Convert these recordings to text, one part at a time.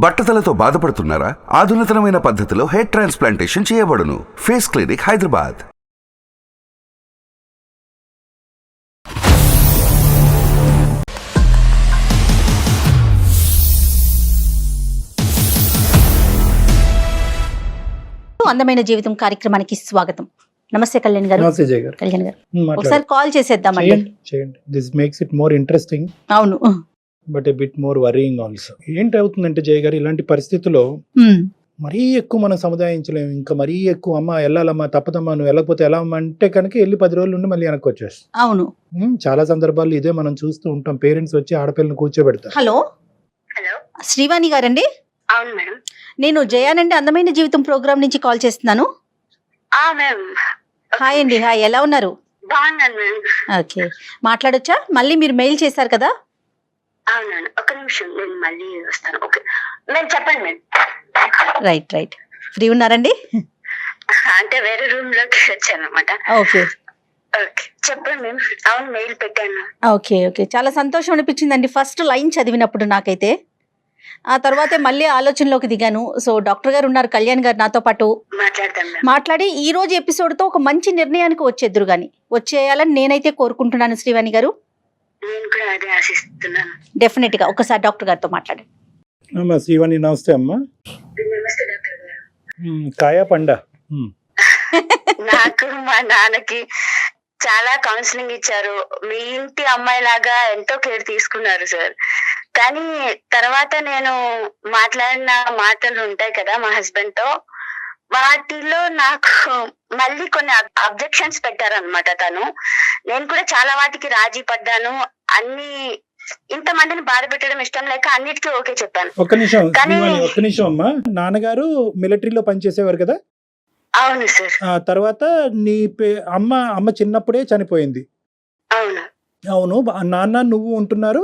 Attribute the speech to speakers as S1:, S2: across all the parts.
S1: బట్టతలతో బాధపడుతున్నారా? ఆధునితనమైన పద్ధతిలో hair transplantation చేయబడును. Face clinic, Hyderabad.
S2: అందమైన జీవితం కార్యక్రమానికి స్వాగతం. నమస్తే కళ్యాణ్ గారు.
S3: నమస్తే జయ గారు.
S2: కళ్యాణ్ గారు, ఒకసారి కాల్ చేసేద్దామండి.
S3: చేయండి. This makes it more interesting.
S2: అవును,
S3: but a bit more worrying also. ఏంటి అవుతుందంటే జయ గారు, ఇలాంటి పరిస్థితుల్లో మరీ ఎక్కువ మనం సముదాయించలేము. ఇంకా మరీ ఎక్కువ అమ్మ వెళ్ళాలమ్మా, తప్పదమ్మా, నువ్వు వెళ్ళకపోతే ఎలా అమ్మా అంటే కనుక వెళ్ళి 10 రోజులు ఉండి మళ్ళీ వెనక్కి వచ్చేస్తాం.
S2: అవును,
S3: చాలా సందర్భాల్లో ఇదే మనం చూస్తూ ఉంటాం. పేరెంట్స్ వచ్చి ఆడపిల్లని కూర్చోబెడతారు.
S2: హలో
S4: హలో,
S2: శ్రీవాణి గారండి?
S4: అవును మేడం.
S2: నేను జయానండి, అందమైన జీవితం ప్రోగ్రామ్ నుంచి కాల్ చేస్తున్నాను.
S4: మేడం.
S2: హాయ్ అండి. హాయ్, ఎలా ఉన్నారు?
S4: బాగున్నాను మేడం.
S2: ఓకే, మాట్లాడొచ్చా? మళ్ళీ మీరు మెయిల్ చేశారు కదా?
S4: అవునండి, ఒక నిమిషం, నేను మళ్ళీ వస్తాను. ఓకే మేడం, చెప్పండి మేడం.
S2: రైట్ రైట్, ఫ్రీ ఉన్నారండి?
S4: అంటే వేరే రూమ్ లోకి వచ్చాను అనమాట.
S2: ఓకే
S4: ఓకే, చెప్పండి మేడం. అవును, మెయిల్ పెట్టాను.
S2: ఓకే ఓకే, చాలా సంతోషం అనిపించిందండి ఫస్ట్ లైన్ చదివినప్పుడు నాకైతే. ఆ తర్వాతే మళ్ళీ ఆలోచనలోకి దిగాను. సో డాక్టర్ గారు ఉన్నారు, కళ్యాణ్ గారు నాతో పాటు
S4: మాట్లాడతాం మేడం.
S2: మాట్లాడి ఈ రోజు ఎపిసోడ్తో ఒక మంచి నిర్ణయానికి వచ్చేద్దరు గాని వచ్చేయాలని నేనైతే కోరుకుంటున్నాను. శ్రీవాణి గారు,
S4: నేను కూడా అదే ఆశిస్తున్నాను.
S2: డెఫినెట్ గా ఒకసారి డాక్టర్ గారితో మాట్లాడండి.
S3: అమ్మా శ్రీవాణి, నమస్తే అమ్మా.
S4: నమస్తే డాక్టర్ గారు.
S3: కాయా పండ.
S4: నాకు మా నాన్నకి చాలా కౌన్సిలింగ్ ఇచ్చారు. మీ ఇంటి అమ్మాయి లాగా ఎంతో కేర్ తీసుకున్నారు సార్. కానీ తర్వాత నేను మాట్లాడిన మాటలు ఉంటాయి కదా మా హస్బెండ్ తో, వాటిలో నాకు మళ్ళీ కొన్ని అబ్జెక్షన్స్ పెట్టారనమాట తను. నేను కూడా చాలా వాటికి రాజీ పడ్డాను. అన్ని ఇంతమందిని బాధ పెట్టడం ఇష్టం లేక అన్నిటికీ ఓకే చెప్పాను.
S3: ఒక్క నిమిషం శ్రీవాణి, ఒక్క నిమిషం అమ్మా. నాన్నగారు మిలిటరీలో పనిచేసేవారు కదా?
S4: అవును సార్.
S3: తర్వాత నీ అమ్మ చిన్నప్పుడే చనిపోయింది.
S4: అవును
S3: అవును. నాన్న నువ్వు ఉంటున్నారు.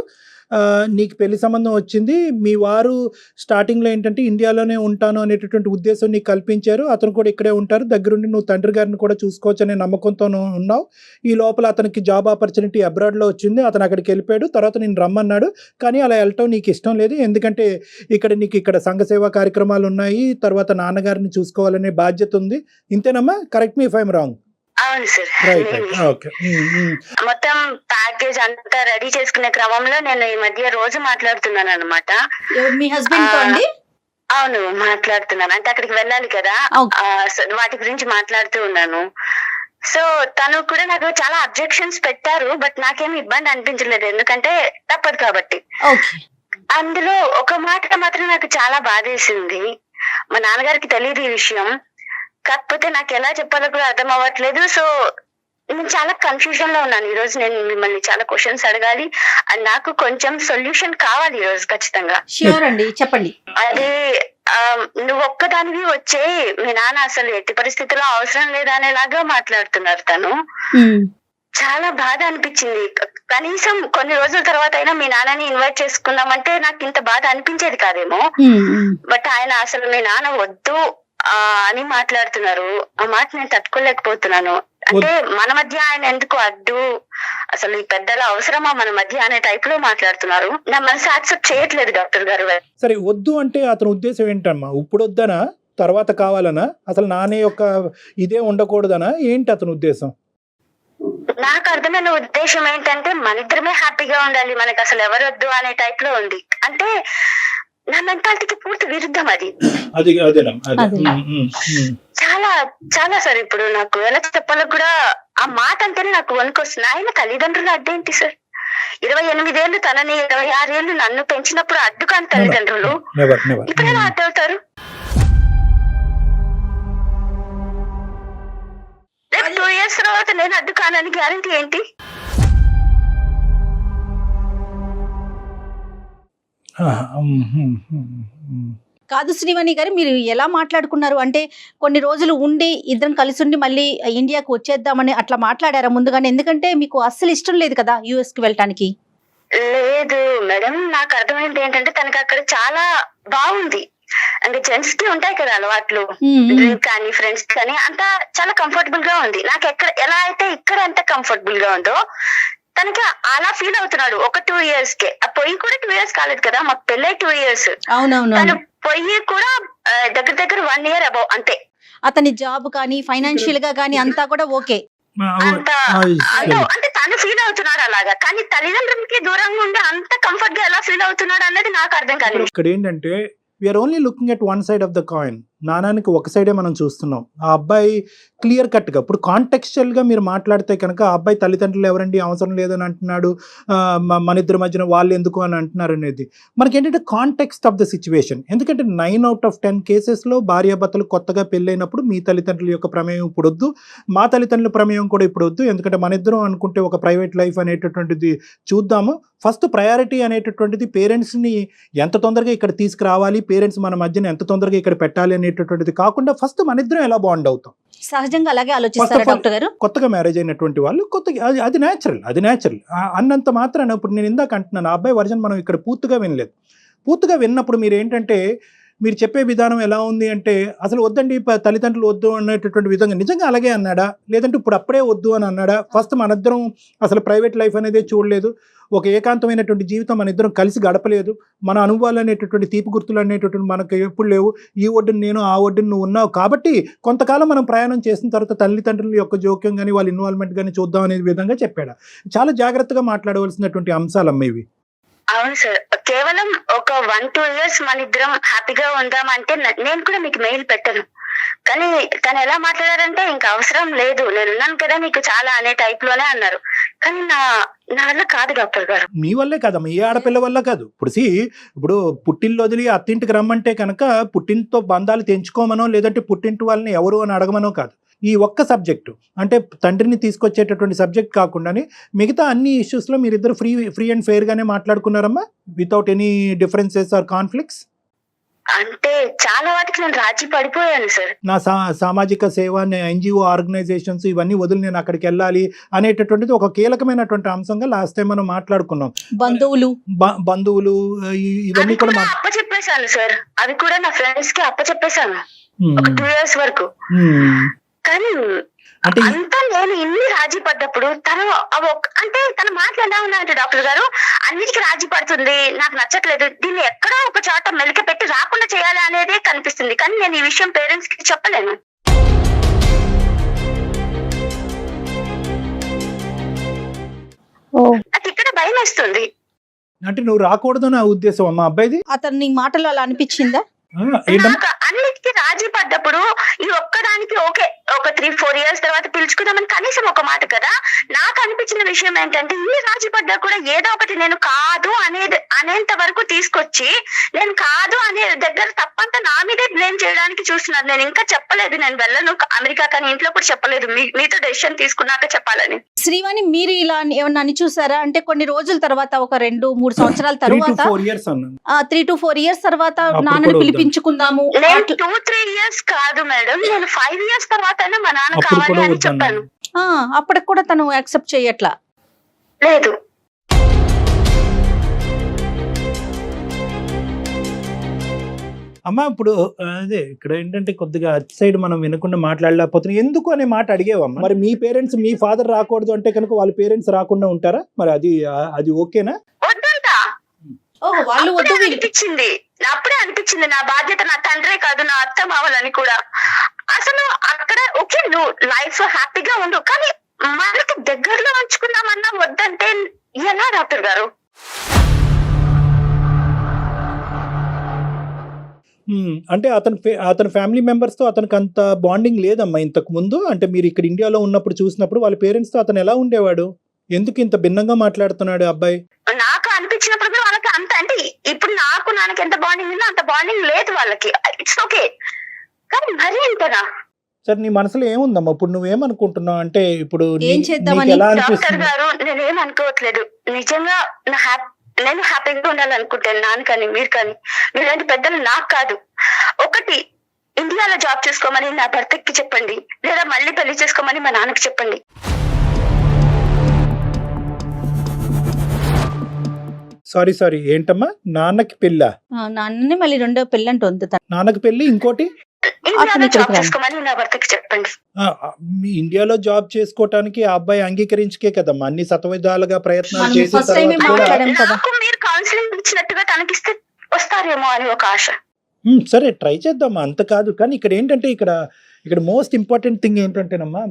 S3: నీకు పెళ్లి సంబంధం వచ్చింది. మీ వారు స్టార్టింగ్లో ఏంటంటే ఇండియాలోనే ఉంటాను అనేటటువంటి ఉద్దేశం నీకు కల్పించారు. అతను కూడా ఇక్కడే ఉంటారు, దగ్గరుండి నువ్వు తండ్రి గారిని కూడా చూసుకోవచ్చు అనే నమ్మకంతో ఉన్నావు. ఈ లోపల అతనికి జాబ్ ఆపర్చునిటీ అబ్రాడ్లో వచ్చింది. అతను అక్కడికి వెళ్ళిపోయాడు. తర్వాత నేను రమ్మన్నాడు. కానీ అలా వెళ్ళటం నీకు ఇష్టం లేదు. ఎందుకంటే ఇక్కడ సంఘ సేవా కార్యక్రమాలు ఉన్నాయి, తర్వాత నాన్నగారిని చూసుకోవాలనే బాధ్యత ఉంది. ఇంతేనమ్మా? Correct me if I'm wrong.
S4: అవును సార్.
S3: ఓకే.
S4: మొత్తం ప్యాకేజ్ అంతా రెడీ చేసుకునే క్రమంలో నేను ఈ మధ్య రోజు మాట్లాడుతున్నాను అనమాట.
S2: మీ హస్బెండ్ తో అండి?
S4: అవును, మాట్లాడుతున్నాను. అంటే అక్కడికి వెళ్ళాలి కదా, వాటి గురించి మాట్లాడుతూ ఉన్నాను. సో తను కూడా నాకు చాలా అబ్జెక్షన్స్ పెట్టారు. బట్ నాకేమి ఇబ్బంది అనిపించలేదు, ఎందుకంటే తప్పదు కాబట్టి. అందులో ఒక మాట మాత్రం నాకు చాలా బాధేసింది. మా నాన్నగారికి తెలియదు ఈ విషయం, కాకపోతే నాకు ఎలా చెప్పాలో కూడా అర్థం అవ్వట్లేదు. సో నేను చాలా కన్ఫ్యూజన్ లో ఉన్నాను. ఈ రోజు నేను మిమ్మల్ని చాలా క్వశ్చన్స్ అడగాలి అండ్ నాకు కొంచెం సొల్యూషన్ కావాలి ఈ రోజు ఖచ్చితంగా.
S2: ష్యూర్ అండి, చెప్పండి.
S4: అదే నువ్వు ఒక్కదానివి వచ్చే, మీ నాన్న అసలు ఎట్టి పరిస్థితుల్లో అవసరం లేదా అనేలాగా మాట్లాడుతున్నారు తను. చాలా బాధ అనిపించింది. కనీసం కొన్ని రోజుల తర్వాత అయినా మీ నాన్నని ఇన్వైట్ చేసుకుందామంటే నాకు ఇంత బాధ అనిపించేది కాదేమో. బట్ ఆయన అసలు మీ నాన్న వద్దు అని మాట్లాడుతున్నారు. ఆ మాట నేను తట్టుకోలేకపోతున్నాను. అంటే మన మధ్య ఆయన ఎందుకు అడ్డు, అసలు ఈ పెద్దల అవసరమా మన మధ్య అనే టైప్ లో మాట్లాడుతున్నారు. నా మనసు యాక్సెప్ట్ చేయట్లేదు డాక్టర్ గారు.
S3: సరే, వద్దు అంటే అతని ఉద్దేశం ఏంటమ్మా? ఇప్పుడు వద్దనా, తర్వాత కావాలనా, అసలు నానే యొక్క ఇదే ఉండకూడదనా, ఏంటి అతని ఉద్దేశం?
S4: నాకు అర్థమైన ఉద్దేశం ఏంటంటే మన ఇద్దరమే హ్యాపీగా ఉండాలి, మనకు అసలు ఎవరు వద్దు అనే టైప్ లో ఉంది. అంటే నా మెంటాలిటీకి పూర్తి విరుద్ధం అది. చాలా చాలా సార్. ఇప్పుడు నాకు ఎలా చెప్పాలో కూడా ఆ మాట అంటేనే నాకు వణుకొస్తుంది. ఆయన తల్లిదండ్రులు అడ్డేంటి సార్? 28 ఏళ్ళు తనని, 26 ఏళ్ళు నన్ను పెంచినప్పుడు అడ్డు కాని తల్లిదండ్రులు ఇప్పుడు ఎలా అడ్డవుతారు? రేపు 2 years తర్వాత నేను అడ్డు కానని గ్యారంటీ ఏంటి?
S2: కాదు శ్రీవాణి గారు, మీరు ఎలా మాట్లాడుకున్నారు అంటే కొన్ని రోజులు ఉండి ఇద్దరం కలిసి ఉండి మళ్ళీ ఇండియాకు వచ్చేద్దామని అట్లా మాట్లాడారా ముందుగానే? ఎందుకంటే మీకు అస్సలు ఇష్టం లేదు కదా యుఎస్ కి వెళ్ళటానికి.
S4: లేదు మేడం, నాకు అర్థమైంది ఏంటంటే తనకి అక్కడ చాలా బాగుంది. అంటే జెంట్స్ కి ఉంటాయి కదా అలవాట్లు, డ్రింక్ కానీ ఫ్రెండ్స్ కానీ, అంతా చాలా కంఫర్టబుల్ గా ఉంది. నాకు ఎలా అయితే ఇక్కడ ఎంత కంఫర్టబుల్ గా ఉందో తనకి అలా ఫీల్ అవుతున్నాడు ఒక 2 years కే. ఆ పొయ్యి కూడా 2 years కాలేదు కదా, మాకు పెళ్ళై 2 years.
S2: అవునవును.
S4: తను పొయ్యి కూడా దగ్గర దగ్గర 1 year అబౌవ్ అంతే.
S2: అతని జాబ్ కానీ ఫైనాన్షియల్ గా కానీ అంతా కూడా ఓకే.
S4: అంత అంటే తను ఫీల్ అవుతున్నాడు అలాగా, కానీ తల్లిదండ్రులకి దూరంగా ఉండి అంత కంఫర్ట్ గా ఎలా ఫీల్ అవుతున్నాడు అన్నది నాకు అర్థం కాలేదు.
S3: ఇక్కడ ఏంటంటే we are only looking at one side of the coin. నానానికి ఒక సైడే మనం చూస్తున్నాం. ఆ అబ్బాయి క్లియర్ కట్గా ఇప్పుడు కాంటెక్స్చువల్గా మీరు మాట్లాడితే కనుక ఆ అబ్బాయి తల్లిదండ్రులు ఎవరండి అవసరం లేదని అంటున్నాడు, మన ఇద్దరి మధ్యన వాళ్ళు ఎందుకు అని అంటున్నారు అనేది మనకి ఏంటంటే కాంటెక్స్ట్ ఆఫ్ ద సిచ్యువేషన్. ఎందుకంటే 9 out of 10 కేసెస్లో భార్యాభర్తలు కొత్తగా పెళ్ళైనప్పుడు మీ తల్లిదండ్రుల యొక్క ప్రమేయం ఇప్పుడు వద్దు, మా తల్లిదండ్రుల ప్రమేయం కూడా ఇప్పుడు వద్దు, ఎందుకంటే మన ఇద్దరం అనుకుంటే ఒక ప్రైవేట్ లైఫ్ అనేటటువంటిది చూద్దాము. ఫస్ట్ ప్రయారిటీ అనేటటువంటిది పేరెంట్స్ని ఎంత తొందరగా ఇక్కడ తీసుకురావాలి, పేరెంట్స్ మన మధ్యన ఎంత తొందరగా ఇక్కడ పెట్టాలి అనేటటువంటిది కాకుండా ఫస్ట్ మన ఇద్దరం ఎలా బాండ్ అవుతాం.
S2: సహజంగా అలాగే ఆలోచిస్తారు డాక్టర్ గారు.
S3: కొత్తగా మ్యారేజ్ అయినటువంటి వాళ్ళు కొత్తగా అది న్యాచురల్ అన్నంత మాత్రాన ఇప్పుడు నేను ఇందాక అంటున్నాను ఆ అబ్బాయి వర్జన్ మనం ఇక్కడ పూర్తిగా వినలేదు. పూర్తిగా విన్నప్పుడు మీరు ఏంటంటే మీరు చెప్పే విధానం ఎలా ఉంది అంటే అసలు వద్దండి తల్లిదండ్రులు వద్దు అనేటటువంటి విధంగా నిజంగా అలాగే అన్నాడా, లేదంటే ఇప్పుడు అప్పుడే వద్దు అని అన్నాడా? ఫస్ట్ మనిద్దరం అసలు ప్రైవేట్ లైఫ్ అనేది చూడలేదు, ఒక ఏకాంతమైనటువంటి జీవితం మన ఇద్దరం కలిసి గడపలేదు, మన అనుభవాలు అనేటటువంటి తీపి గుర్తులు అనేటటువంటి మనకు ఎప్పుడు లేవు, ఈ ఒడ్డున నేను ఆ ఒడ్డున నువ్వు ఉన్నావు కాబట్టి కొంతకాలం మనం ప్రయాణం చేసిన తర్వాత తల్లిదండ్రుల యొక్క జోక్యం కానీ వాళ్ళ ఇన్వాల్వ్మెంట్ కానీ చూద్దాం అనే విధంగా చెప్పాడు. చాలా జాగ్రత్తగా మాట్లాడవలసినటువంటి అంశాలమ్మ ఇవి.
S4: అవును సార్, కేవలం ఒక 1-2 years మన ఇద్దరం హ్యాపీగా ఉందామంటే నేను కూడా మీకు మెయిల్ పెట్టను, కానీ తను ఎలా మాట్లాడారంటే ఇంకా అవసరం లేదు, నేనున్నాను కదా మీకు చాలా అనే టైప్ లోనే అన్నారు. కానీ నా వల్ల కాదు డాక్టర్ గారు. మీ
S3: వల్లే కాదమ్మా, ఏ ఆడపిల్ల వల్ల కాదు. ఇప్పుడు పుట్టిల్లు వదిలి అత్తింటికి రమ్మంటే కనుక పుట్టింటితో బంధాలు తెంచుకోమనో లేదంటే పుట్టింటి వాళ్ళని ఎవరు అని అడగమనో కాదు. ఈ ఒక్క సబ్జెక్టు అంటే తండ్రిని తీసుకొచ్చేటటువంటి సబ్జెక్ట్ కాకుండానే మిగతా అన్ని ఇష్యూస్లో మీరిద్దరు ఫ్రీ అండ్ ఫెయిర్గానే మాట్లాడుకున్నారమ్మా, without any differences or conflicts.
S4: అంటే చాలా వాటికి నేను రాజీ పడిపోయాను సార్.
S3: నా సామాజిక సేవ, ఎన్జిఓ ఆర్గనైజేషన్స్ ఇవన్నీ వదిలి నేను అక్కడికి వెళ్ళాలి అనేటటువంటిది ఒక కీలకమైనటువంటి అంశంగా లాస్ట్ టైం మనం మాట్లాడుకున్నాం. బంధువులు ఇవన్నీ కూడా
S4: అప్పచెప్పేశాను సార్, అవి కూడా నా ఫ్రెండ్స్ కి అప్పచెప్పేశాను ఒక 2 years వరకు. కానీ అంతా నేను ఇన్ని రాజీ పడ్డప్పుడు తను అంటే తన మాటలు ఎలా ఉన్నాయంటే డాక్టర్ గారు అన్నిటికీ రాజీ పడుతుంది, నాకు నచ్చట్లేదు, దీన్ని ఎక్కడో ఒక చోట మెలిక పెట్టి రాకుండా చేయాలి అనేదే కనిపిస్తుంది, కానీ నేను ఈ విషయం పేరెంట్స్ కి చెప్పలేను. నాకు ఇక్కడ భయం వేస్తుంది.
S3: అంటే నువ్వు రాకూడదు నా ఉద్దేశం అమ్మా అబ్బాయిది.
S2: అతని మాటలు అలా అనిపించిందా?
S4: అన్నిటికీ రాజీ పడ్డప్పుడు ఈ ఒక్కదానికి ఓకే ఒక 3-4 years తర్వాత పిలుచుకుందామని కనీసం ఒక మాట కదా. నాకు అనిపించిన విషయం ఏంటంటే ఇన్ని రాజీ పడ్డా కూడా ఏదో ఒకటి నేను కాదు అనేంత వరకు తీసుకొచ్చి నేను కాదు అనే దగ్గర తప్పంతా నా మీదే బ్లేమ్ చేయడానికి చూస్తున్నారు. నేను ఇంకా చెప్పలేదు నేను వెళ్ళను అమెరికా, కానీ ఇంట్లో కూడా చెప్పలేదు, మీతో డెసిషన్ తీసుకున్నాక చెప్పాలని.
S2: శ్రీవాణి మీరు ఇలా ఏమన్నా అని చూసారా? అంటే కొన్ని రోజుల తర్వాత ఒక 2-3 సంవత్సరాల తర్వాత 3 to 4 years తర్వాత నాన్నని పిలిపించుకుందాము.
S4: నేను 2-3 years కాదు మేడం, నేను 5 years తర్వాత మా నాన్న కావాలి అని చెప్పాను.
S2: అప్పటికి కూడా తను యాక్సెప్ట్ చేయట్లా
S4: లేదు.
S3: అమ్మా ఇప్పుడు అదే ఇక్కడ ఏంటంటే కొద్దిగా అటు సైడ్ మనం వినకుండా మాట్లాడలేకపోతున్నాం ఎందుకు అనే మాట అడిగేవమ్మా. మరి మీ పేరెంట్స్ మీ ఫాదర్ రాకూడదు అంటే కనుక వాళ్ళ పేరెంట్స్ రాకుండా ఉంటారా? మరి అది ఓకేనా?
S4: వాళ్ళు అనిపించింది, అప్పుడే అనిపించింది నా బాధ్యత నా తండ్రే కాదు నా అత్త మావాలని కూడా. అసలు అక్కడ ఓకే నువ్వు లైఫ్ లో హ్యాపీగా ఉండు, కానీ మనకి దగ్గరలో ఉంచుకుందామన్నా వద్దంటే ఎలా డాక్టర్ గారు?
S3: అంటే అతని ఫ్యామిలీ మెంబర్స్ తో అతనికి అంత బాండింగ్ లేదమ్మా ఇంతకు ముందు. అంటే మీరు ఇక్కడ ఇండియాలో ఉన్నప్పుడు చూసినప్పుడు వాళ్ళ పేరెంట్స్ తో అతను ఎలా ఉండేవాడు? ఎందుకు ఇంత భిన్నంగా మాట్లాడుతున్నాడు అబ్బాయి?
S4: నాకు అనిపించినప్పుడు కూడా వాళ్ళకి అంత అంటే ఇప్పుడు నాకు ఎంత బాండింగ్ ఉందో అంత బాండింగ్ లేదు వాళ్ళకి. ఇట్స్ ఓకే, కానీ మరీ ఇంతనా?
S3: సరే నీ మనసులో ఏముందమ్మా ఇప్పుడు? నువ్వేమనుకుంటున్నావు అంటే ఇప్పుడు
S4: డాక్టర్ గారు నేనేమనుకోవట్లేదు, నిజంగా నేను హ్యాపీగా ఉండాలనుకుంటాను. నాన్న కానీ మీరు కానీ మీలాంటి పెద్దలు నాకు కాదు. ఒకటి ఇండియాలో జాబ్ చేసుకోమని నా భర్తకి చెప్పండి, లేదా మళ్ళీ పెళ్లి చేసుకోమని మా నాన్నకి చెప్పండి.
S3: సారీ ఏంటమ్మా? నాన్నకి పెళ్ళా?
S2: నాన్నని మళ్ళీ రెండో పెళ్ళి అంటుంది.
S3: నాన్నకి పెళ్లి ఇంకోటి
S4: ఇండియాలో
S2: ఇక్కడికి
S4: జాబ్
S2: రండి.
S4: చేసుకోమని నా భర్తకి చెప్పండి.
S3: మీ ఇండియాలో జాబ్ చేసుకోవటానికి ఆ అబ్బాయి అంగీకరించకే కదమ్మా అన్ని శతవిధాలుగా ప్రయత్నాలు
S2: మనం
S3: చేసిన
S2: first time
S3: తర్వాత
S2: ఏ
S3: కూడా
S2: మాట్లాడాం కదా.
S4: నాకు మీరు కౌన్సిలింగ్ ఇచ్చినట్టుగా తనకిస్తే వస్తారేమో అని ఒక ఆశ.
S3: సరే ట్రై చేద్దామా, అంత కాదు. కానీ ఇక్కడ ఏంటంటే ఇక్కడ మోస్ట్ ఇంపార్టెంట్ థింగ్ ఏంటంటేనమ్మా,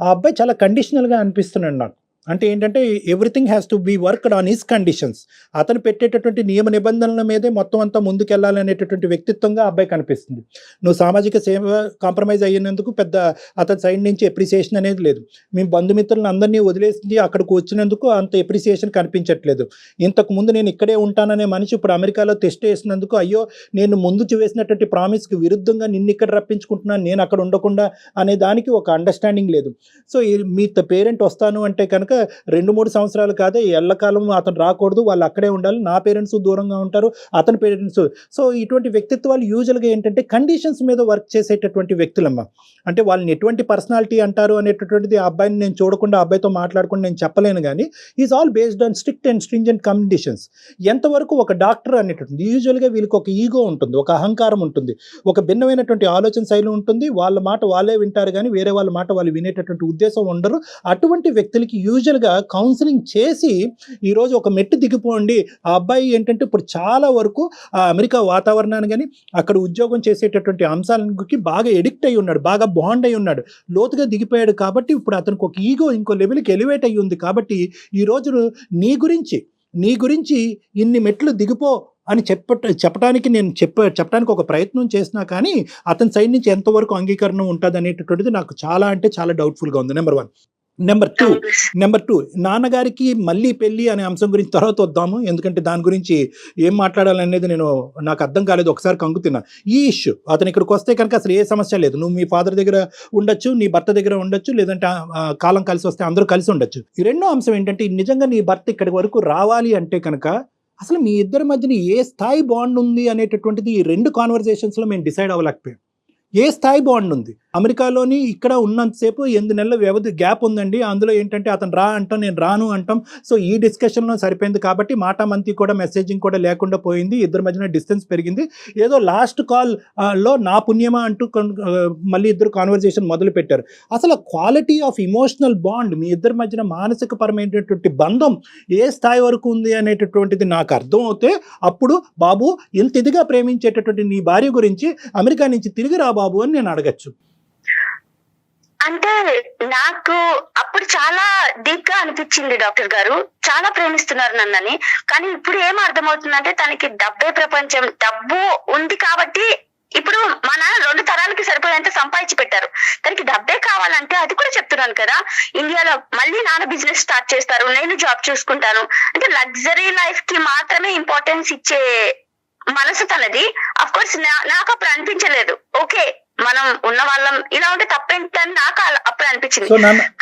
S3: ఆ అబ్బాయి చాలా కండిషనల్గా అనిపిస్తున్నాడు నాకు. అంటే ఏంటంటే everything has to be worked on his conditions. అతను పెట్టేటటువంటి నియమ నిబంధనల మీదే మొత్తం అంతా ముందుకెళ్ళాలనేటటువంటి వ్యక్తిత్వంగా అబ్బాయి కనిపిస్తుంది. నువ్వు సామాజిక సేవ కాంప్రమైజ్ అయ్యినందుకు పెద్ద అతని సైడ్ నుంచి ఎప్రిసియేషన్ అనేది లేదు. మేము బంధుమిత్రులను అందరినీ వదిలేసి అక్కడికి వచ్చినందుకు అంత ఎప్రిసియేషన్ కనిపించట్లేదు. ఇంతకు ముందు నేను ఇక్కడే ఉంటాననే మనిషి ఇప్పుడు అమెరికాలో టెస్ట్ వేసినందుకు అయ్యో నేను ముందు వేసినటువంటి ప్రామిస్కి విరుద్ధంగా నిన్ను ఇక్కడ రప్పించుకుంటున్నాను, నేను అక్కడ ఉండకుండా అనే దానికి ఒక అండర్స్టాండింగ్ లేదు. సో మీ పేరెంట్ వస్తాను అంటే కనుక 2-3 సంవత్సరాలు కాదే ఎల్లకాలం అతను రాకూడదు, వాళ్ళు అక్కడే ఉండాలి, నా పేరెంట్స్ దూరంగా ఉంటారు, అతని పేరెంట్స్. సో ఇటువంటి వ్యక్తిత్వాలు యూజువల్గా ఏంటంటే కండిషన్స్ మీద వర్క్ చేసేటటువంటి వ్యక్తులమ్మ. అంటే వాళ్ళని ఎటువంటి పర్సనాలిటీ అంటారు అనేటటువంటిది ఆ అబ్బాయిని నేను చూడకుండా ఆ అబ్బాయితో మాట్లాడకుండా నేను చెప్పలేను. కానీ is all based on strict and stringent conditions. ఎంతవరకు ఒక డాక్టర్ అనేటటువంటి యూజువల్గా వీళ్ళకి ఒక ఈగో ఉంటుంది, ఒక అహంకారం ఉంటుంది, ఒక భిన్నమైనటువంటి ఆలోచన శైలి ఉంటుంది. వాళ్ళ మాట వాళ్ళే వింటారు కానీ వేరే వాళ్ళ మాట వాళ్ళు వినేటటువంటి ఉద్దేశం ఉండరు. అటువంటి వ్యక్తులకి యూజువల్గా కౌన్సిలింగ్ చేసి ఈరోజు ఒక మెట్టు దిగిపోండి. ఆ అబ్బాయి ఏంటంటే ఇప్పుడు చాలా వరకు ఆ అమెరికా వాతావరణాన్ని కానీ అక్కడ ఉద్యోగం చేసేటటువంటి అంశాలకి బాగా ఎడిక్ట్ అయి ఉన్నాడు, బాగా బాండ్ అయి ఉన్నాడు, లోతుగా దిగిపోయాడు. కాబట్టి ఇప్పుడు అతనికి ఒక ఈగో ఇంకో లెవెల్కి ఎలివేట్ అయ్యి ఉంది. కాబట్టి ఈరోజు నీ గురించి ఇన్ని మెట్లు దిగిపో అని చెప్పడానికి నేను చెప్పడానికి ఒక ప్రయత్నం చేసినా కానీ అతని సైడ్ నుంచి ఎంతవరకు అంగీకరణ ఉంటుంది అనేటటువంటిది నాకు చాలా అంటే చాలా డౌట్ఫుల్గా ఉంది. నెంబర్ 1. నెంబర్ టూ నాన్నగారికి మళ్ళీ పెళ్ళి అనే అంశం గురించి తర్వాత వద్దాము, ఎందుకంటే దాని గురించి ఏం మాట్లాడాలనేది నాకు అర్థం కాలేదు. ఒకసారి కంగు తిన్నా. ఈ ఇష్యూ అతను ఇక్కడికి వస్తే కనుక అసలు ఏ సమస్య లేదు. నువ్వు మీ ఫాదర్ దగ్గర ఉండొచ్చు, నీ భర్త దగ్గర ఉండొచ్చు, లేదంటే కాలం కలిసి వస్తే అందరూ కలిసి ఉండొచ్చు. ఈ రెండో అంశం ఏంటంటే నిజంగా నీ భర్త ఇక్కడి వరకు రావాలి అంటే కనుక అసలు మీ ఇద్దరి మధ్యన ఏ స్థాయి బాండ్ ఉంది అనేటటువంటిది ఈ 2 కాన్వర్జేషన్స్లో మేము డిసైడ్ అవ్వలేకపోయాం. ఏ స్థాయి బాండ్ ఉంది? అమెరికాలోని ఇక్కడ ఉన్నంతసేపు 8 నెలల వ్యవధి గ్యాప్ ఉందండి. అందులో ఏంటంటే అతను రా అంటాం, నేను రాను అంటాం. సో ఈ డిస్కషన్లో సరిపోయింది. కాబట్టి మాటామంతి కూడా మెసేజింగ్ కూడా లేకుండా పోయింది. ఇద్దరి మధ్యన డిస్టెన్స్ పెరిగింది. ఏదో లాస్ట్ కాల్లో నా పుణ్యమా అంటూ మళ్ళీ ఇద్దరు కాన్వర్జేషన్ మొదలు పెట్టారు. అసలు క్వాలిటీ ఆఫ్ ఇమోషనల్ బాండ్ మీ ఇద్దరి మధ్యన మానసిక పరమైనటువంటి బంధం ఏ స్థాయి వరకు ఉంది అనేటటువంటిది నాకు అర్థం అవుతే అప్పుడు బాబు ఇంత ఇదిగా ప్రేమించేటటువంటి నీ భార్య గురించి అమెరికా నుంచి తిరిగి రా బాబు అని నేను అడగచ్చు.
S4: అంటే నాకు అప్పుడు చాలా డీప్ గా అనిపించింది డాక్టర్ గారు, చాలా ప్రేమిస్తున్నారు నన్నని. కానీ ఇప్పుడు ఏం అర్థమవుతుందంటే తనకి డబ్బే ప్రపంచం, డబ్బు ఉంది కాబట్టి ఇప్పుడు మన 2 తరాలకి సరిపోయేంత సంపాదించి పెట్టారు. తనకి డబ్బే కావాలంటే అది కూడా చెప్తున్నాను కదా, ఇండియాలో మళ్ళీ నాన్న బిజినెస్ స్టార్ట్ చేస్తారు, నేను జాబ్ చూసుకుంటాను అంటే లగ్జరీ లైఫ్ కి మాత్రమే ఇంపార్టెన్స్ ఇచ్చే మనసు తనది. అఫ్ కోర్స్ నాకు అప్పుడు అనిపించలేదు, ఓకే మనం ఉన్న వాళ్ళం ఇలా ఉంటే తప్పేంటని నాకు అప్పుడు అనిపించింది.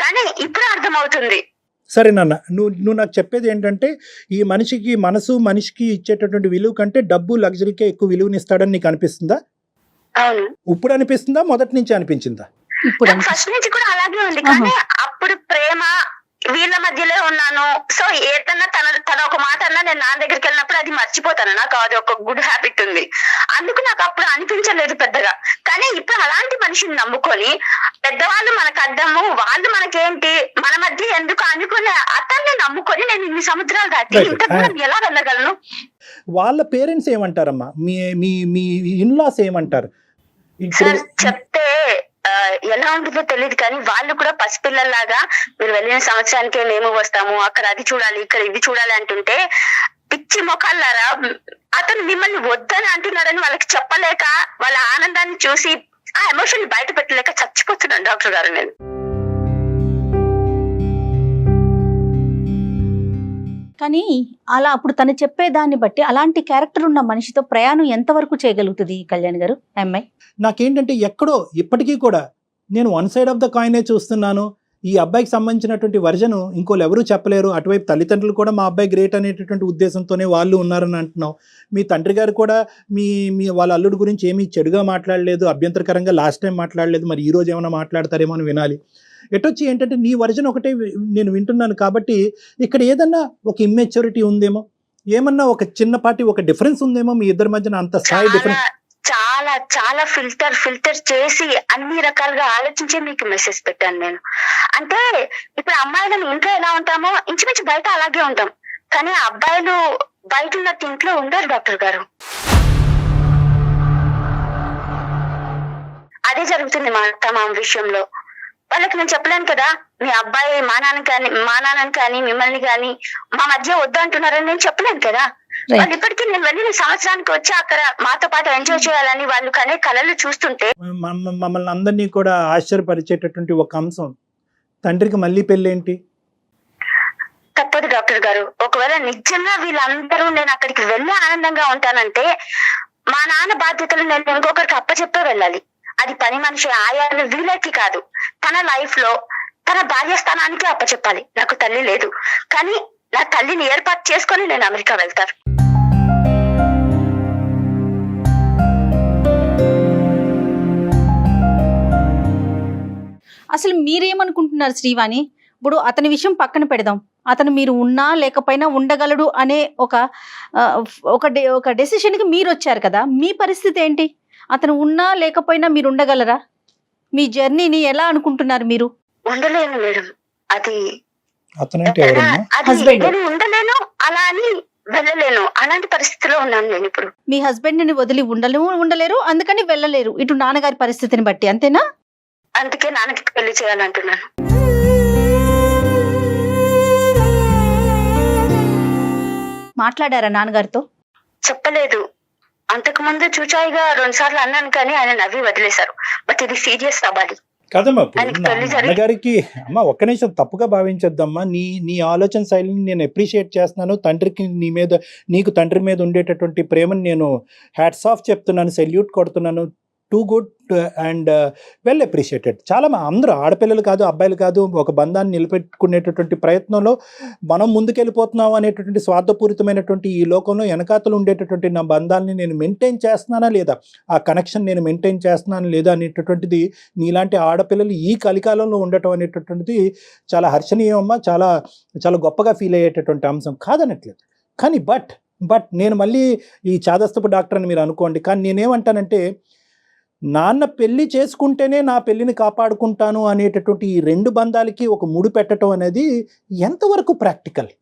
S4: కానీ ఇప్పుడు అర్థమవుతుంది.
S3: సరే నాన్న, నువ్వు నాకు చెప్పేది ఏంటంటే ఈ మనిషికి ఇచ్చేటటువంటి విలువ కంటే డబ్బు లగ్జరీకే ఎక్కువ విలువనిస్తాడని నీకు అనిపిస్తుందా?
S4: అవును.
S3: ఇప్పుడు అనిపిస్తుందా, మొదటి నుంచి అనిపించిందా?
S2: ఇప్పుడు
S4: ఫస్ట్ నుంచి కూడా అలాగే ఉంది. కానీ అప్పుడు ప్రేమ వీళ్ళ మధ్యలో ఉన్నాను. సో ఏదన్నా తన ఒక మాట అన్నా నేను నాన్న దగ్గరికి వెళ్ళినప్పుడు అది మర్చిపోతాను. నాకు అది ఒక గుడ్ హ్యాబిట్ ఉంది. అందుకు నాకు అప్పుడు అనిపించలేదు పెద్దగా. కానీ ఇప్పుడు అలాంటి మనిషిని నమ్ముకొని పెద్దవాళ్ళు మనకు అర్థము, వాళ్ళు మనకేంటి, మన మధ్య ఎందుకు అనుకునే అతన్ని నమ్ముకొని నేను ఇన్ని సముద్రాలు దాటి ఇంత దూరం ఎలా వెళ్ళగలను?
S3: వాళ్ళ పేరెంట్స్ ఏమంటారమ్మా? మీ ఇన్లాస్ ఏమంటారు?
S4: సార్ చెప్తే ఎలా ఉంటుందో తెలియదు కానీ వాళ్ళు కూడా పసిపిల్లల్లాగా మీరు వెళ్ళిన సంవత్సరానికే మేము వస్తాము, అక్కడ అది చూడాలి, ఇక్కడ ఇది చూడాలి అంటుంటే పిచ్చి మొఖాలారా అతను మిమ్మల్ని వద్దని అంటున్నాడని వాళ్ళకి చెప్పలేక వాళ్ళ ఆనందాన్ని చూసి ఆ ఎమోషన్ బయట పెట్టలేక చచ్చిపోతున్నాను డాక్టర్ గారు నేను.
S2: కానీ అలా అప్పుడు తను చెప్పేదాన్ని బట్టి అలాంటి క్యారెక్టర్ ఉన్న మనిషితో ప్రయాణం ఎంతవరకు చేయగలుగుతుంది కళ్యాణ్ గారు అమ్మాయి?
S3: నాకేంటంటే ఎక్కడో ఇప్పటికీ కూడా నేను 1 సైడ్ ఆఫ్ ద కాయినే చూస్తున్నాను. ఈ అబ్బాయికి సంబంధించినటువంటి వర్జను ఇంకోళ్ళు ఎవరూ చెప్పలేరు. అటువైపు తల్లిదండ్రులు కూడా మా అబ్బాయి గ్రేట్ అనేటటువంటి ఉద్దేశంతోనే వాళ్ళు ఉన్నారని అంటున్నావు. మీ తండ్రి గారు కూడా మీ వాళ్ళ అల్లుడి గురించి ఏమీ చెడుగా మాట్లాడలేదు, అభ్యంతరకరంగా లాస్ట్ టైం మాట్లాడలేదు. మరి ఈ రోజు ఏమైనా మాట్లాడతారేమో అని వినాలి. ఎటొచ్చి ఏంటంటే నీ వర్జన్ ఒకటే నేను వింటున్నాను. కాబట్టి ఇక్కడ ఏదన్నా ఒక ఇమ్మెచ్యూరిటీ ఉందేమో, ఏమన్నా ఒక చిన్నపాటి ఒక డిఫరెన్స్ ఉందేమో మీ ఇద్దరి మధ్యన, అంత స్థాయి డిఫరెన్స్.
S4: చాలా చాలా ఫిల్టర్ చేసి అన్ని రకాలుగా ఆలోచించే మీకు మెసేజ్ పెట్టాను నేను. అంటే ఇప్పుడు అమ్మాయిలను ఇంట్లో ఎలా ఉంటామో ఇంచుమించు బయట అలాగే ఉంటాం, కానీ అబ్బాయిలు బయట ఉన్నట్టు ఇంట్లో ఉండరు డాక్టర్ గారు. అదే జరుగుతుంది మా అత్త మామ విషయంలో. వాళ్ళకి నేను చెప్పలేను కదా, మీ అబ్బాయి మా నాన్నని కానీ మిమ్మల్ని కానీ మా మధ్య వద్దంటున్నారని నేను చెప్పలేను కదా. వాళ్ళు ఇప్పటికీ నేను వెళ్ళిన సంవత్సరానికి వచ్చి అక్కడ మాతో పాటు ఎంజాయ్ చేయాలని వాళ్ళు కనే కళలు చూస్తుంటే
S3: మమ్మల్ని అందరినీ కూడా ఆశ్చర్యపరిచేటటువంటి ఒక అంశం, తండ్రికి మళ్ళీ పెళ్ళేంటి?
S4: తప్పదు డాక్టర్ గారు. ఒకవేళ నిజంగా వీళ్ళందరూ నేను అక్కడికి వెళ్ళి ఆనందంగా ఉంటానంటే మా నాన్న బాధ్యతలు నేను ఇంకొకరికి అప్పచెప్పే వెళ్ళాలి. అది పని మనిషి ఆయాలు వీళ్ళకి కాదు, తన లైఫ్ లో తన భార్య స్థానానికి అప్పచెప్పాలి. నాకు తల్లి లేదు, కానీ నా తల్లిని ఏర్పాటు చేసుకొని నేను అమెరికా వెళ్తాను.
S2: అసలు మీరేమనుకుంటున్నారు శ్రీవాణి? ఇప్పుడు అతని విషయం పక్కన పెడదాం, అతను మీరు ఉన్నా లేకపోయినా ఉండగలడు అనే ఒక డెసిషన్కి మీరు వచ్చారు కదా, మీ పరిస్థితి ఏంటి? అతను ఉన్నా లేకపోయినా మీరు ఉండగలరా? మీ జర్నీని ఎలా అనుకుంటున్నారు మీరు?
S4: ఉండలేను మేడం, అది
S2: హస్బెండ్.
S4: నేను ఉండలేను, అలా అని వెళ్ళలేను, అలాంటి పరిస్థితిలో ఉన్నాను నేను ఇప్పుడు.
S2: మీ హస్బెండ్ ని వదిలి ఉండలేరు, అందుకని వెళ్ళలేరు, ఇటు నాన్నగారి పరిస్థితిని బట్టి, అంతేనా?
S4: అందుకే నాన్నకి పెళ్లి చేయాలంటున్నాను.
S2: మాట్లాడారా నాన్నగారితో?
S4: చెప్పలేదు. అంతకు ముందు చూచాయిగా 2 సార్లు అన్నాను, కానీ ఆయన నవ్వి వదిలేశారు. బట్ ఇది సీరియస్ అవ్వాలి
S3: కదమ్మా. నాన్నగారికి అమ్మ ఒక్క నిమిషం తప్పుగా భావించొద్దమ్మా. నీ ఆలోచన శైలిని నేను అప్రిషియేట్ చేస్తున్నాను. తండ్రికి నీకు తండ్రి మీద ఉండేటటువంటి ప్రేమను నేను హ్యాట్స్ ఆఫ్ చెప్తున్నాను, సెల్యూట్ కొడుతున్నాను. Too good and well appreciated. చాలా అందరూ ఆడపిల్లలు కాదు అబ్బాయిలు కాదు, ఒక బంధాన్ని నిలబెట్టుకునేటటువంటి ప్రయత్నంలో మనం ముందుకెళ్ళిపోతున్నాం అనేటటువంటి స్వార్థపూరితమైనటువంటి ఈ లోకంలో వెనకాతలు ఉండేటటువంటి నా బంధాన్ని నేను మెయింటైన్ చేస్తున్నానా లేదా, ఆ కనెక్షన్ నేను మెయింటైన్ చేస్తున్నానా లేదా అనేటటువంటిది నీలాంటి ఆడపిల్లలు ఈ కలికాలంలో ఉండటం అనేటటువంటిది చాలా హర్షణీయమమ్మా, చాలా చాలా గొప్పగా ఫీల్ అయ్యేటటువంటి అంశం కాదనట్లేదు. కానీ బట్ నేను మళ్ళీ ఈ చాదస్తపు డాక్టర్ అని మీరు అనుకోండి, కానీ నేనేమంటానంటే నాన్న పెళ్లి చేసుకుంటేనే నా పెళ్లిని కాపాడుకుంటాను అనేటటువంటి ఈ 2 బంధాలకి ఒక ముడి పెట్టడం అనేది ఎంతవరకు ప్రాక్టికల్?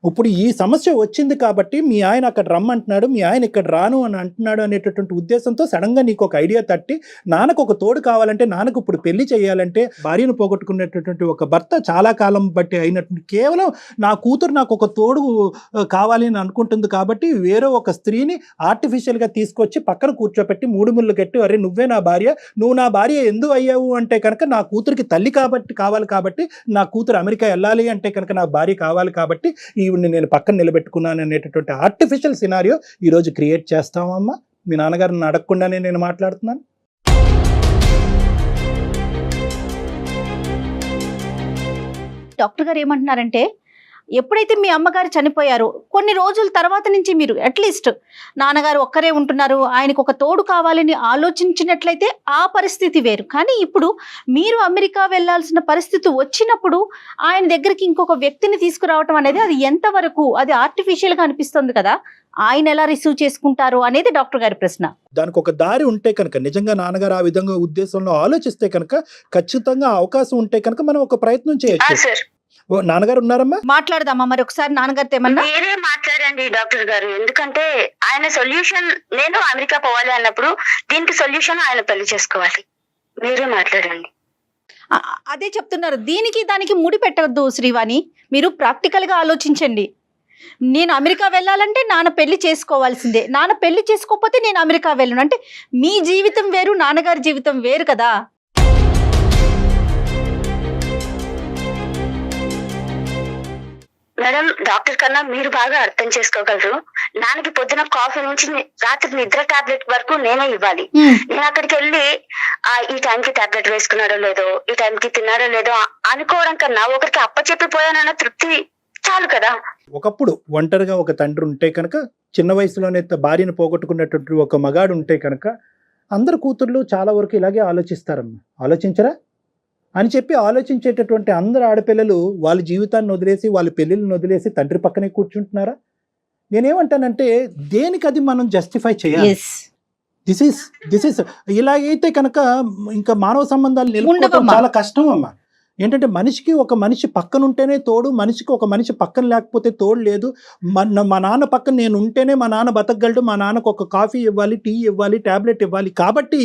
S3: ఇప్పుడు ఈ సమస్య వచ్చింది కాబట్టి మీ ఆయన అక్కడ రమ్మంటున్నాడు, మీ ఆయన ఇక్కడ రాను అని అంటున్నాడు అనేటటువంటి ఉద్దేశంతో సడన్గా నీకు ఒక ఐడియా తట్టి నాన్నకు ఒక తోడు కావాలంటే, నాన్నకు ఇప్పుడు పెళ్లి చేయాలంటే, భార్యను పోగొట్టుకునేటటువంటి ఒక భర్త చాలా కాలం బట్టి అయినటువంటి కేవలం నా కూతురు నాకు ఒక తోడు కావాలి అని అనుకుంటుంది కాబట్టి వేరే ఒక స్త్రీని ఆర్టిఫిషియల్గా తీసుకొచ్చి పక్కన కూర్చోపెట్టి 3 ముళ్ళు కట్టి, అరే నువ్వే నా భార్య, నువ్వు నా భార్య ఎందుకు అయ్యావు అంటే కనుక నా కూతురికి తల్లి కావాలి కాబట్టి, నా కూతురు అమెరికా వెళ్ళాలి అంటే కనుక నా భార్య కావాలి కాబట్టి ఈవిడ్ని నేను పక్కన నిలబెట్టుకున్నాను అనేటటువంటి ఆర్టిఫిషియల్ సినారియో ఈరోజు క్రియేట్ చేస్తామమ్మా. మీ నాన్నగారిని అడగకుండానే నేను మాట్లాడుతున్నాను.
S2: డాక్టర్ గారు ఏమంటున్నారంటే, ఎప్పుడైతే మీ అమ్మగారు చనిపోయారో కొన్ని రోజుల తర్వాత నుంచి మీరు అట్లీస్ట్ నాన్నగారు ఒక్కరే ఉంటున్నారు, ఆయనకు ఒక తోడు కావాలని ఆలోచించినట్లయితే ఆ పరిస్థితి వేరు. కానీ ఇప్పుడు మీరు అమెరికా వెళ్ళాల్సిన పరిస్థితి వచ్చినప్పుడు ఆయన దగ్గరికి ఇంకొక వ్యక్తిని తీసుకురావటం అనేది అది ఎంతవరకు అది ఆర్టిఫిషియల్గా అనిపిస్తుంది కదా, ఆయన ఎలా రిసీవ్ చేసుకుంటారు అనేది డాక్టర్ గారి ప్రశ్న.
S3: దానికి ఒక దారి ఉంటే కనుక, నిజంగా నాన్నగారు ఆ విధంగా ఉద్దేశంలో ఆలోచిస్తే కనుక, ఖచ్చితంగా అవకాశం ఉంటే కనుక మనం ఒక ప్రయత్నం చేయొచ్చు. నాన్నగారు ఉన్నారమ్మా,
S2: మాట్లాడదామా మరి ఒకసారి నాన్నగారితో ఏమన్నా?
S4: మీరే మాట్లాడండి డాక్టర్ గారు, ఎందుకంటే ఆయన సొల్యూషన్, నేను అమెరికా పోవాలి అన్నప్పుడు దీనికి సొల్యూషన్ ఆయన పెళ్లి చేసుకోవాలి. మీరే మాట్లాడండి.
S2: అదే చెప్తున్నారు, దీనికి దానికి ముడి పెట్టవద్దు శ్రీవాణి, మీరు ప్రాక్టికల్గా ఆలోచించండి. నేను అమెరికా వెళ్ళాలంటే నాన్న పెళ్లి చేసుకోవాల్సిందే, నాన్న పెళ్లి చేసుకోకపోతే నేను అమెరికా వెళ్ళను అంటే మీ జీవితం వేరు, నాన్నగారి జీవితం వేరు కదా.
S4: మేడం, డాక్టర్ కన్నా మీరు బాగా అర్థం చేసుకోగలరు. నాన్నకి పొద్దున కాఫీ నుంచి రాత్రి నిద్ర టాబ్లెట్ వరకు నేనే ఇవ్వాలి. నేను అక్కడికి వెళ్ళి ఈ టైంకి టాబ్లెట్ వేసుకున్నాడో లేదో, ఈ టైంకి తిన్నాడో లేదో అనుకోవడం కన్నా ఒకరికి అప్పచెప్పిపోయానన్న తృప్తి చాలు కదా.
S3: ఒకప్పుడు ఒంటరిగా ఒక తండ్రి ఉంటే కనుక, చిన్న వయసులోనే భార్యను పోగొట్టుకున్నటువంటి ఒక మగాడు ఉంటే కనుక, అందరు కూతుర్లు చాలా వరకు ఇలాగే ఆలోచిస్తారమ్మా. ఆలోచించరా అని చెప్పి ఆలోచించేటటువంటి అందరు ఆడపిల్లలు వాళ్ళ జీవితాన్ని వదిలేసి, వాళ్ళ పెళ్ళిళ్ళని వదిలేసి తండ్రి పక్కనే కూర్చుంటున్నారా? నేనేమంటానంటే దేనికి అది మనం జస్టిఫై చేయాలి, దిస్ ఇస్ ఇలాగైతే కనుక ఇంకా మానవ సంబంధాలు నిలుపుకోవడం
S2: ఉండవమ్మా.
S3: చాలా కష్టం అమ్మా. ఏంటంటే మనిషికి ఒక మనిషి పక్కన ఉంటేనే తోడు, మనిషికి ఒక మనిషి పక్కన లేకపోతే తోడు లేదు. మా నాన్న పక్కన నేను ఉంటేనే మా నాన్న బతకగలడు, మా నాన్నకు ఒక కాఫీ ఇవ్వాలి, టీ ఇవ్వాలి, ట్యాబ్లెట్ ఇవ్వాలి. కాబట్టి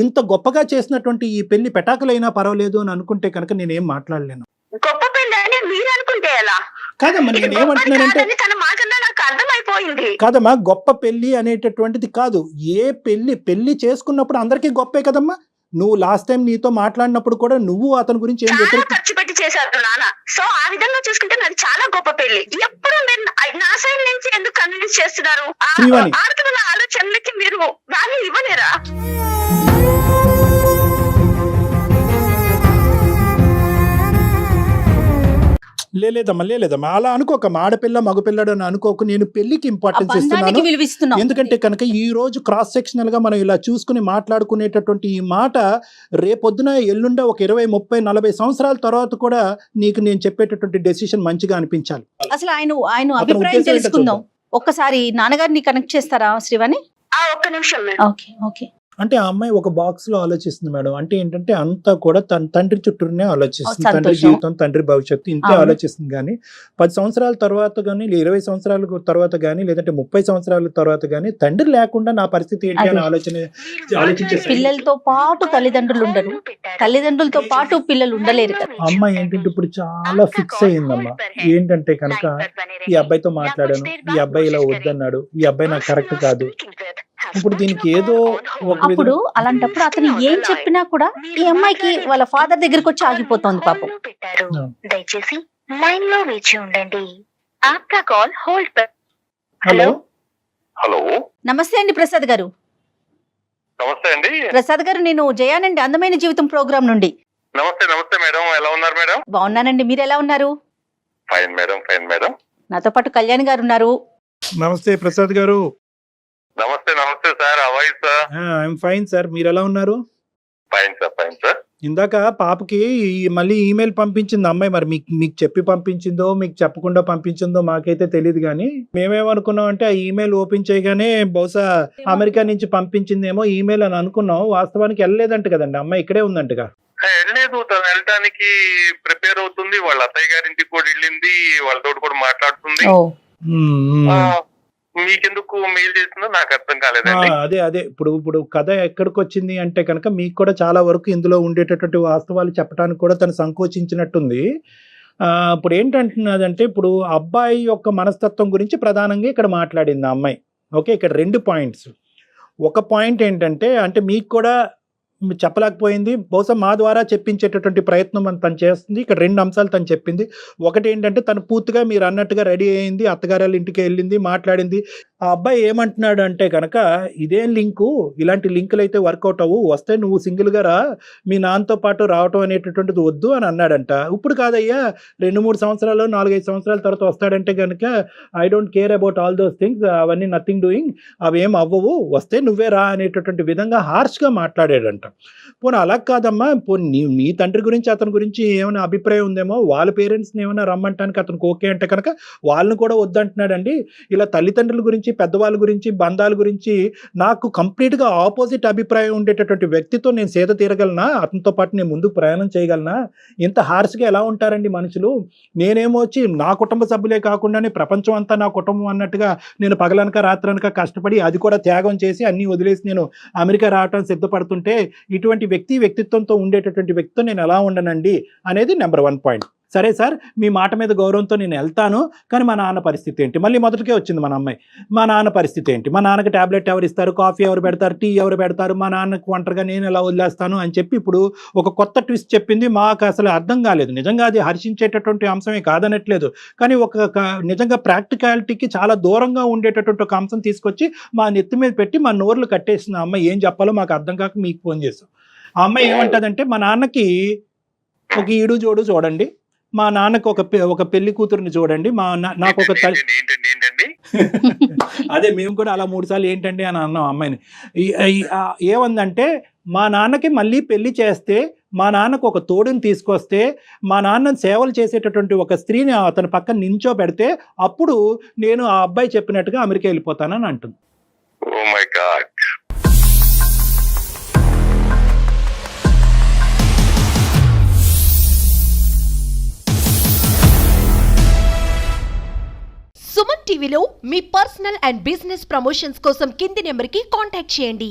S3: ఇంత గొప్పగా చేసినటువంటి ఈ పెళ్లి పెటాకులైనా పర్వాలేదు అని అనుకుంటే కనుక నేనేం మాట్లాడలేను.
S4: గొప్ప పెళ్లి అని మీరు అనుకుంటే ఎలా?
S3: కాదమ్మా,
S4: ఇది
S3: నేను
S4: గొప్పది
S3: ఏమంటున్నానంటే
S4: కాదని తన మాటల్లో నాకు అర్థమైపోయింది.
S3: కాదమ్మా, గొప్ప పెళ్లి అనేటటువంటిది కాదు. ఏ పెళ్లి చేసుకున్నప్పుడు అందరికీ గొప్పే కదమ్మా. నువ్వు లాస్ట్ టైం నీతో మాట్లాడినప్పుడు కూడా నువ్వు అతని గురించి ఏం
S4: చాలా
S3: చెప్పారు?
S4: ఖర్చు పెట్టి చేశారు నాన్న. సో ఆ విధంగా చూసుకుంటే నాది చాలా గొప్ప పెళ్లి. ఎప్పుడు మీరు నా సైడ్ నుంచి ఎందుకు కన్విన్స్ చేస్తున్నారు?
S3: శ్రీవాణి.
S4: ఆడుతున్న ఆలోచనలకి మీరు వాల్యూ ఇవ్వలేరా?
S3: లేదమ్మా అలా అనుకోకమ్మా. ఆడపిల్ల మగపిల్లడు అని అనుకోకు. నేను పెళ్లికి
S2: ఆ
S3: ఇంపార్టెన్స్
S2: బంధానికి
S3: ఇస్తున్నాను.
S2: విలువిస్తున్నాం.
S3: ఎందుకంటే కనుక ఈ రోజు క్రాస్ సెక్షనల్ గా మనం ఇలా చూసుకుని మాట్లాడుకునేటటువంటి ఈ మాట రేపొద్దున ఎల్లుండ ఒక 20, 30, 40 సంవత్సరాల తర్వాత కూడా నీకు నేను చెప్పేటటువంటి డెసిషన్ మంచిగా అనిపించాలి.
S2: అసలు ఆయన
S3: అతని
S2: అభిప్రాయం
S3: ఉద్దేశం ఏంటో
S2: తెలుసుకుందాం. ఒక్కసారి నాన్నగారిని కనెక్ట్ చేస్తారా శ్రీవాణి?
S4: ఒక్క నిమిషం మేడం.
S2: ఓకే.
S3: అంటే ఆ అమ్మాయి ఒక బాక్స్ లో ఆలోచిస్తుంది మేడం. అంటే ఏంటంటే అంతా కూడా తన తండ్రి చుట్టూనే ఆలోచిస్తుంది.
S2: సంతోషం.
S3: తండ్రి జీవితం, తండ్రి భవిష్యత్తు ఇంతే
S2: అవును.
S3: ఆలోచిస్తుంది. కానీ 10 సంవత్సరాల తర్వాత కానీ 20 సంవత్సరాల తర్వాత కానీ లేదంటే 30 సంవత్సరాల తర్వాత కానీ తండ్రి లేకుండా నా పరిస్థితి ఏంటి అని ఆలోచించేసి
S2: పిల్లలతో పాటు తల్లిదండ్రులు ఉండరు, తల్లిదండ్రులతో పాటు పిల్లలు ఉండలేరు కదా.
S3: అమ్మాయి ఏంటంటే ఇప్పుడు చాలా ఫిక్స్ అయ్యిందమ్మా. ఏంటంటే కనుక ఈ అబ్బాయితో మాట్లాడాను, ఈ అబ్బాయి ఇలా వద్దన్నాడు, ఈ అబ్బాయి నాకు కరెక్ట్ కాదు. ఇప్పుడు దీనికి ఏదో ఒక
S2: అప్పుడు అలాంటప్పుడు అతను ఏం చెప్పినా కూడా ఈ అమ్మాయికి వాళ్ళ ఫాదర్ దగ్గరికి వచ్చి ఆగిపోతుంది పాపం.
S4: దయచేసి లైన్ లో వేచి ఉండండి. ఆప్కా కాల్ హోల్డ్ పర్.
S3: హలో
S5: హలో
S2: నమస్తే అండి ప్రసాద్ గారు.
S5: నమస్తే అండి.
S2: ప్రసాద్ గారు, నేను జయానండి అందమైన జీవితం ప్రోగ్రామ్ నుండి.
S5: నమస్తే మేడం, ఎలా ఉన్నారు మేడం?
S2: బాగున్నానండి, మీరు ఎలా ఉన్నారు?
S5: Fine madam.
S2: నాతో పాటు కళ్యాణ్ గారు ఉన్నారు.
S3: నమస్తే ప్రసాద్ గారు.
S5: నమస్తే sir. How are you sir?
S3: I'm fine sir. మీరు ఎలా ఉన్నారు?
S5: Fine sir.
S3: ఇందాక పాపకి మళ్ళీ ఈమెయిల్ పంపించింది అమ్మాయి. మరి మీకు చెప్పి పంపించిందో మీకు చెప్పకుండా పంపించిందో మాకైతే తెలియదు. కానీ మేమేమనుకున్నాం అంటే ఆ ఈమెయిల్ ఓపెన్ చేయగానే బహుశా అమెరికా నుంచి పంపించిందేమో ఈమెయిల్ అని అనుకున్నాం. వాస్తవానికి వెళ్ళలేదంట కదండి, అమ్మాయి ఇక్కడే ఉందంటగా.
S5: వెళ్ళలేదు, తను వెళ్ళడానికి ప్రిపేర్ అవుతుంది. వాళ్ళ అత్తయ్య గారింటికి కూడా వెళ్ళింది, వాళ్ళతో కూడా మాట్లాడుతుంది. మీకెందుకు మెయిల్ చేసిందో నాకు అర్థం కాలేదండి.
S3: అదే ఇప్పుడు కథ ఎక్కడికి వచ్చింది అంటే కనుక మీకు కూడా చాలా వరకు ఇందులో ఉండేటటువంటి వాస్తవాలు చెప్పడానికి కూడా తను సంకోచించినట్టుంది. ఇప్పుడు ఏంటంటున్నదంటే ఇప్పుడు అబ్బాయి యొక్క మనస్తత్వం గురించి ప్రధానంగా ఇక్కడ మాట్లాడింది ఆ అమ్మాయి. ఓకే, ఇక్కడ 2 పాయింట్స్. ఒక పాయింట్ ఏంటంటే అంటే మీకు కూడా చెప్పలేకపోయింది, బహుశా మా ద్వారా చెప్పించేటటువంటి ప్రయత్నం తను చేస్తుంది. ఇక్కడ 2 అంశాలు తను చెప్పింది. ఒకటి ఏంటంటే తను పూర్తిగా మీరు అన్నట్టుగా రెడీ అయింది, అత్తగారి ఇంటికి వెళ్ళింది, మాట్లాడింది. ఆ అబ్బాయి ఏమంటున్నాడు అంటే కనుక ఇదేం లింకు, ఇలాంటి లింకులు అయితే వర్కౌట్ అవ్వు, వస్తే నువ్వు సింగిల్గా రా, మీ నాన్నతో పాటు రావటం అనేటటువంటిది వద్దు అని అన్నాడంట. ఇప్పుడు కాదయ్యా, 2-3 సంవత్సరాలు 4-5 సంవత్సరాల తర్వాత వస్తాడంటే కనుక I don't care about all those things, అవన్నీ నథింగ్ డూయింగ్, అవేం అవ్వవు, వస్తే నువ్వే రా అనేటటువంటి విధంగా హార్ష్గా మాట్లాడాడంట. పోనీ అలా కాదమ్మా, పోనీ నీ తండ్రి గురించి అతని గురించి ఏమైనా అభిప్రాయం ఉందేమో, వాళ్ళ పేరెంట్స్ని ఏమైనా రమ్మంటానికి అతనికి ఓకే అంటే కనుక వాళ్ళని కూడా వద్దంటున్నాడండి. ఇలా తల్లిదండ్రుల గురించి, పెద్దవాళ్ళ గురించి, బంధాల గురించి నాకు కంప్లీట్గా ఆపోజిట్ అభిప్రాయం ఉండేటటువంటి వ్యక్తితో నేను సేద తీరగలనా, అతనితో పాటు నేను ముందుకు ప్రయాణం చేయగలనా? ఇంత హార్ష్గా ఎలా ఉంటారండి మనుషులు? నేనేమో వచ్చి నా కుటుంబ సభ్యులే కాకుండానే ప్రపంచం అంతా నా కుటుంబం అన్నట్టుగా నేను పగలనక రాత్రనక కష్టపడి అది కూడా త్యాగం చేసి అన్నీ వదిలేసి నేను అమెరికా రావటం సిద్ధపడుతుంటే ఇటువంటి వ్యక్తిత్వంతో ఉండేటటువంటి వ్యక్తితో నేను ఎలా ఉండనండి అనేది నెంబర్ 1 పాయింట్. సరే సార్, మీ మాట మీద గౌరవంతో నేను వెళ్తాను, కానీ మా నాన్న పరిస్థితి ఏంటి? మళ్ళీ మొదటికే వచ్చింది మన అమ్మాయి. మా నాన్న పరిస్థితి ఏంటి? మా నాన్నకి ట్యాబ్లెట్ ఎవరు ఇస్తారు, కాఫీ ఎవరు పెడతారు, టీ ఎవరు పెడతారు, మా నాన్నకు ఒంటరిగా నేను ఎలా వదిలేస్తాను అని చెప్పి ఇప్పుడు ఒక కొత్త ట్విస్ట్ చెప్పింది. మాకు అసలు అర్థం కాలేదు. నిజంగా అది హర్షించేటటువంటి అంశమే కాదనట్లేదు, కానీ నిజంగా ప్రాక్టికాలిటీకి చాలా దూరంగా ఉండేటటువంటి ఒక అంశం తీసుకొచ్చి మా నెత్తి మీద పెట్టి మా నోర్లు కట్టేసింది. ఆ అమ్మాయి ఏం చెప్పాలో మాకు అర్థం కాక మీకు ఫోన్ చేస్తాం. ఆ అమ్మాయి ఏమంటుందంటే మా నాన్నకి ఒక ఈడు జోడు చూడండి, మా నాన్నకు ఒక పెళ్లి కూతురుని చూడండి, నాకు ఒక అదే మేము కూడా అలా 3 సార్లు ఏంటండి అని అన్నాం అమ్మాయిని. ఏమందంటే మా నాన్నకి మళ్ళీ పెళ్లి చేస్తే, మా నాన్నకు ఒక తోడుని తీసుకొస్తే, మా నాన్నని సేవలు చేసేటటువంటి ఒక స్త్రీని అతని పక్కన నించో పెడితే అప్పుడు నేను ఆ అబ్బాయి చెప్పినట్టుగా అమెరికా వెళ్ళిపోతానని అంటుంది.
S5: Oh my god.
S6: టీవీలో మీ పర్సనల్ అండ్ బిజినెస్ ప్రమోషన్స్ కోసం కింది నెంబర్కి కాంటాక్ట్ చేయండి.